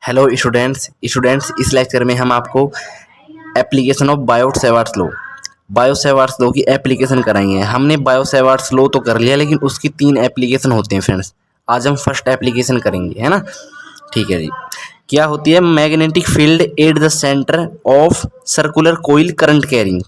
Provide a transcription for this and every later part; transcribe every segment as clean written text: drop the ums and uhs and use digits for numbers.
Hello students इस lecture में हम आपको application of bio Savart's law की एप्लीकेशन कराएंगे। हमने बायो सेवर्ट्स लॉ तो कर लिया, लेकिन उसकी 3 एप्लीकेशन होते हैं फ्रेंड्स। आज हम फर्स्ट एप्लीकेशन करेंगे, है ना। ठीक है जी। क्या होती है? Magnetic field at the centre of circular coil current carrying.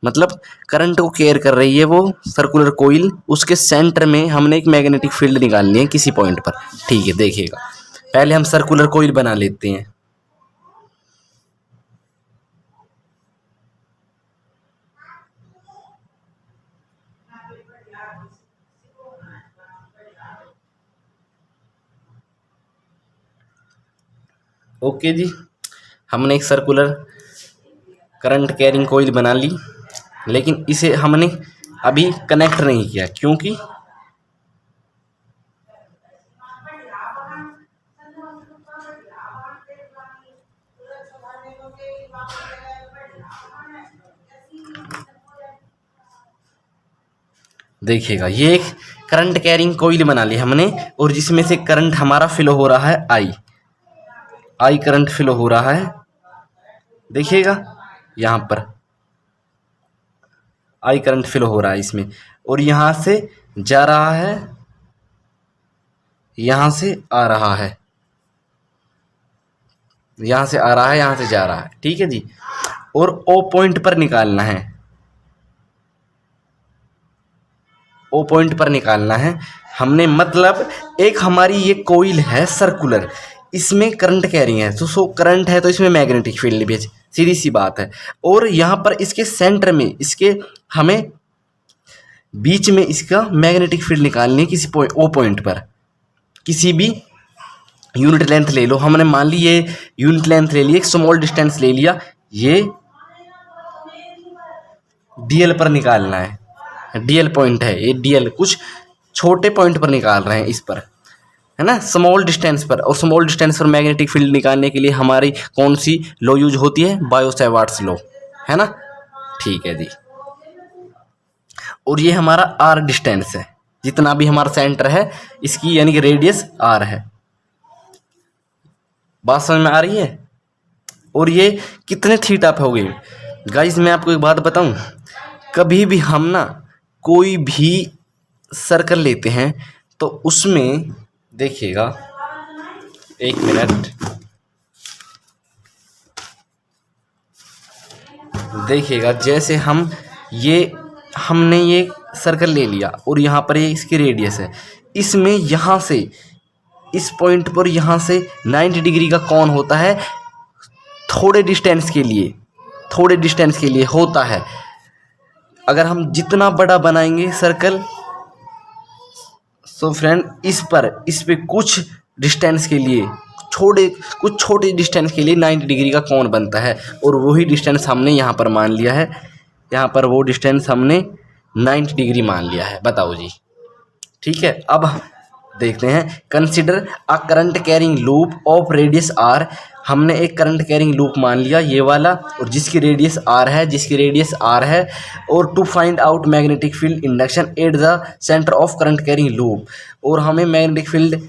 मतलब करंट को केयर कर रही है वो सर्कुलर कोइल, उसके सेंटर में हमने एक मैग्नेटिक फील्ड निकालनी है किसी पॉइंट पर। ठीक है, देखिएगा। पहले हम सर्कुलर कोइल बना लेते हैं। ओके जी, हमने एक सर्कुलर करंट कैरिंग कोइल बना ली, लेकिन इसे हमने अभी कनेक्ट नहीं किया, क्योंकि देखिएगा, ये एक करंट कैरिंग कोइल बना ली हमने, और जिसमें से करंट हमारा फ्लो हो रहा है आई करंट फ्लो हो रहा है। देखिएगा यहाँ पर आई करंट फ्लो हो रहा है इसमें, और यहाँ से जा रहा है, यहाँ से आ रहा है, यहाँ से आ रहा है, यहाँ से जा रहा है। ठीक है जी। और ओ पॉइंट पर निकालना है, ओ पॉइंट पर निकालना है हमने। मतलब एक हमारी ये कोइल है सर्कुलर, इसमें करंट कैरिंग है, तो सो करंट है तो इसमें मैग्नेटिक फील्ड भी है, सीधी सी बात है। और यहाँ पर इसके सेंटर में, इसके हमें बीच में इसका मैग्नेटिक फील्ड निकालनी है किसी ओ पॉइंट पर। किसी भी यूनिट लेंथ ले लो, हमने मान ली ये यूनिट लेंथ ले ली, एक स्मॉल डिस्टेंस ले लिया, ये डीएल पर निकालना है। डीएल पॉइंट है ये, डीएल कुछ छोटे पॉइंट पर निकाल रहे हैं इस पर, है ना, स्मॉल डिस्टेंस पर। और स्मॉल डिस्टेंस पर मैग्नेटिक फील्ड निकालने के लिए हमारी कौन सी लॉ यूज होती है? बायो सेवर्ट्स लॉ, है ना। ठीक है जी। और ये हमारा आर डिस्टेंस है, जितना भी हमारा सेंटर है इसकी, यानी कि रेडियस आर है। बात समझ में आ रही है? और ये कितने थीटा पे हो गई? गाइस मैं आपको एक बात बताऊं, कभी भी हम ना कोई भी सर्कल लेते हैं तो उसमें देखिएगा, एक मिनट, देखिएगा, जैसे हमने ये सर्कल ले लिया, और यहाँ पर ये इसकी रेडियस है, इसमें यहाँ से इस पॉइंट पर यहाँ से 90 डिग्री का कोण होता है, थोड़े डिस्टेंस के लिए होता है। अगर हम जितना बड़ा बनाएंगे सर्कल, सो फ्रेंड इस पे कुछ डिस्टेंस के लिए, कुछ छोटे डिस्टेंस के लिए 90 डिग्री का कोण बनता है, और वही डिस्टेंस हमने यहाँ पर मान लिया है। यहाँ पर वो डिस्टेंस हमने 90 डिग्री मान लिया है। बताओ जी। ठीक है, अब देखते हैं। Consider a current carrying loop of radius R. हमने एक करंट कैरिंग लूप मान लिया, ये वाला, और जिसकी रेडियस आर है, और to find out magnetic field induction at the centre of current carrying loop. और हमें मैग्नेटिक फील्ड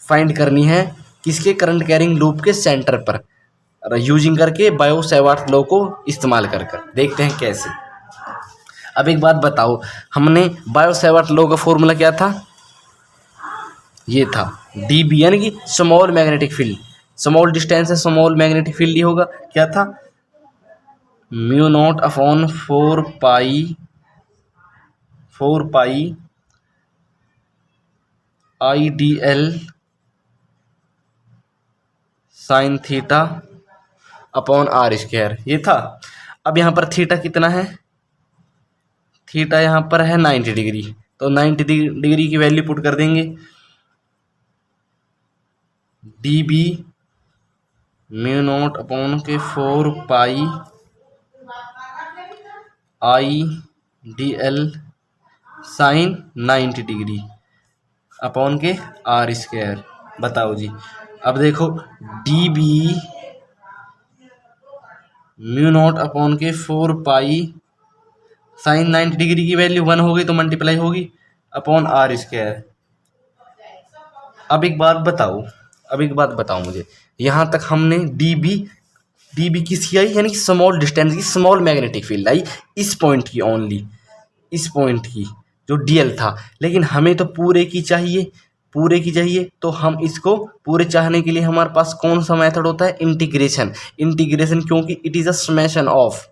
फाइंड करनी है किसके? करंट कैरिंग लूप के सेंटर पर, यूजिंग करके बायो सेवर्ट्स लॉ को इस्तेमाल कर देखते हैं कैसे। अब एक बात बताओ, हमने बायो सेवर्ट्स लॉ का फॉर्मूला क्या था? ये था डीबी, यानी कि small magnetic field. Small distance है, स्मॉल मैग्नेटिक फील्ड ही होगा। क्या था? Mu naught upon 4 pi I D L sine theta upon R square, ये था। अब यहाँ पर थीटा कितना है? थीटा यहाँ पर है 90 डिग्री, तो 90 डिग्री की वैल्यू पुट कर देंगे। D b mu naught upon के 4 pi I D L sine 90 degree upon k r square. बताओ जी। अब देखो, d b mu naught upon के 4 पाई साइन 90 डिग्री की वैल्यू 1 हो गई, तो मल्टीप्लाई होगी अपॉन आर स्क्वायर। अब एक बात बताओ, अब एक बात बताओ मुझे, यहाँ तक हमने डी बी किसकी आई, यानी कि स्मॉल डिस्टेंस की स्मॉल मैग्नेटिक फील्ड आई इस पॉइंट की, ओनली इस पॉइंट की जो डीएल था। लेकिन हमें तो पूरे की चाहिए, तो हम इसको पूरे चाहने के लिए हमारे पास कौन सा मेथड होता है, इंटीग्रेशन, क्योंकि it is a summation of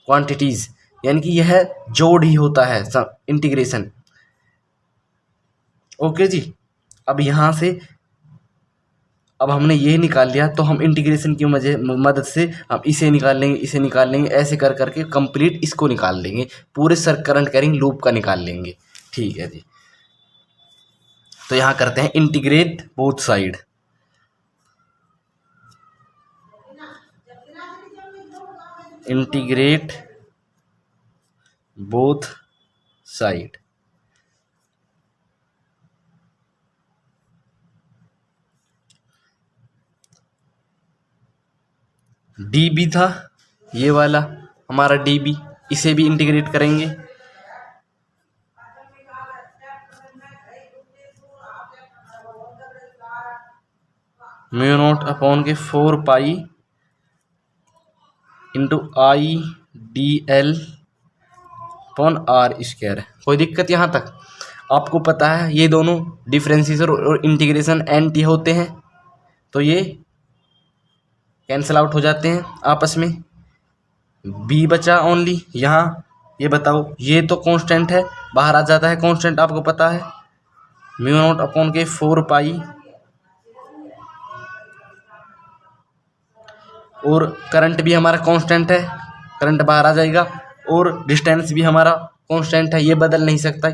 quantities, यानी कि यह जोड़ ही होता है इंटीग्रेशन। ओके जी, अब यहाँ से अब हमने ये निकाल लिया, तो हम इंटीग्रेशन की मदद से हम इसे निकाल लेंगे, ऐसे कर करके कंप्लीट इसको निकाल लेंगे, पूरे करंट कैरिंग लूप का निकाल लेंगे। ठीक है जी, तो यहाँ करते हैं integrate both side. Integrate both side. DB था ये वाला हमारा डीबी, इसे भी इंटीग्रेट करेंगे। म्यू नॉट अपॉन के 4 pi into I D L upon R square. कोई दिक्कत यहाँ तक? आपको पता है ये दोनों डिफरेंशिएशन और इंटीग्रेशन एंटी होते हैं, तो ये कैंसिल आउट हो जाते हैं आपस में। बी बचा ओनली यहाँ। ये बताओ, ये तो कांस्टेंट है, बाहर आ जाता है कांस्टेंट, आपको पता है म्यू नॉट अपॉन के 4 पाई, और करंट भी हमारा कांस्टेंट है, करंट बाहर आ जाएगा, और डिस्टेंस भी हमारा कांस्टेंट है, ये बदल नहीं सकता।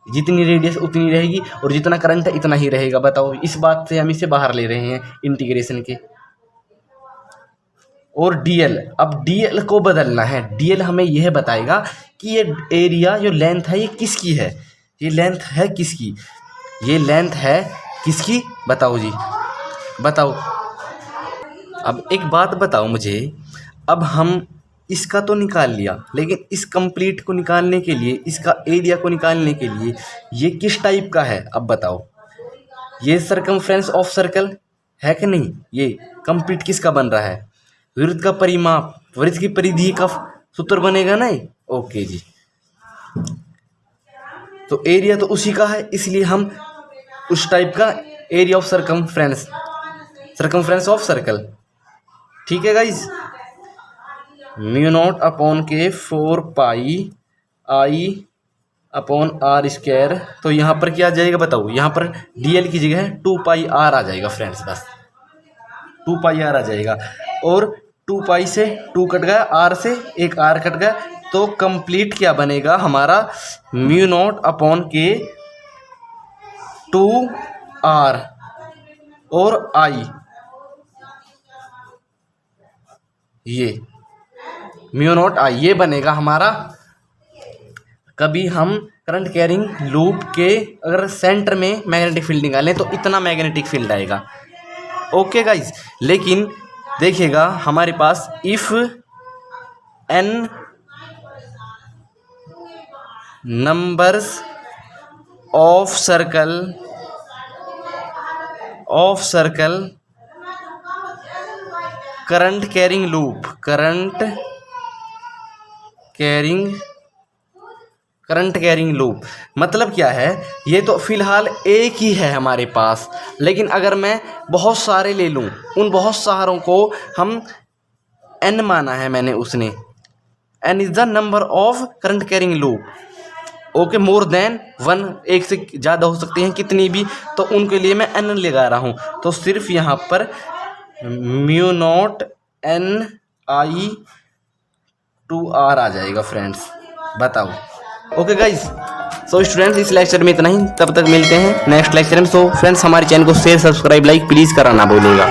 जितनी रेडियस उतनी रहेगी और जितना करंट है इतना ही रहेगा। बताओ, इस बात से हम इसे बाहर ले रहे हैं इंटीग्रेशन के। और डीएल, अब डीएल को बदलना है। डीएल हमें यह बताएगा कि ये एरिया जो लेंथ है ये किसकी है, ये लेंथ है किसकी, ये लेंथ है किसकी, बताओ जी, बताओ। अब एक बात बताओ मुझे, अब हम इसका तो निकाल लिया, लेकिन इस कंप्लीट को निकालने के लिए, इसका एरिया को निकालने के लिए ये किस टाइप का है, अब बताओ। ये सर्कमफ्रेंस ऑफ सर्कल है कि नहीं, ये कंप्लीट किसका बन रहा है, वृत्त का परिमाप, वृत्त की परिधि का सूत्र बनेगा ना ये। ओके जी, तो एरिया तो उसी का है, इसलिए हम उस टाइप का area of circumference of circle. ठीक है गाइज, म्यू नॉट अपॉन के 4 पाई आई अपॉन आर स्क्वायर। तो यहाँ पर क्या आ जाएगा बताओ, यहाँ पर डीएल की जगह 2 पाई आर आ जाएगा फ्रेंड्स, बस 2 पाई आर आ जाएगा। और 2 पाई से 2 कट गया, आर से एक आर कट गया, तो कंप्लीट क्या बनेगा हमारा, म्यू नॉट अपॉन के 2 आर और आई, ये म्यू नॉट आई, ये बनेगा हमारा। कभी हम करंट कैरिंग लूप के अगर सेंटर में मैग्नेटिक फील्ड निकालें तो इतना मैग्नेटिक फील्ड आएगा। ओके गाइज, लेकिन देखिएगा हमारे पास if n numbers of circle current carrying loop मतलब क्या है, ये तो फिलहाल एक ही है हमारे पास, लेकिन अगर मैं बहुत सारे ले लूँ, उन बहुत सारों को हम n माना है मैंने, उसने n is the number of current carrying loop. Okay, more than 1, एक से ज़्यादा हो सकती हैं कितनी भी, तो उनके लिए मैं n लगा रहा हूँ। तो सिर्फ यहाँ पर म्यू नॉट n आई 2r आ जाएगा फ्रेंड्स, बताओ। ओके गाइज, सो स्टूडेंट्स इस लेक्चर में इतना ही, तब तक मिलते हैं नेक्स्ट लेक्चर में। सो फ्रेंड्स हमारे चैनल को शेयर, सब्सक्राइब, लाइक प्लीज़ कराना भूलिएगा।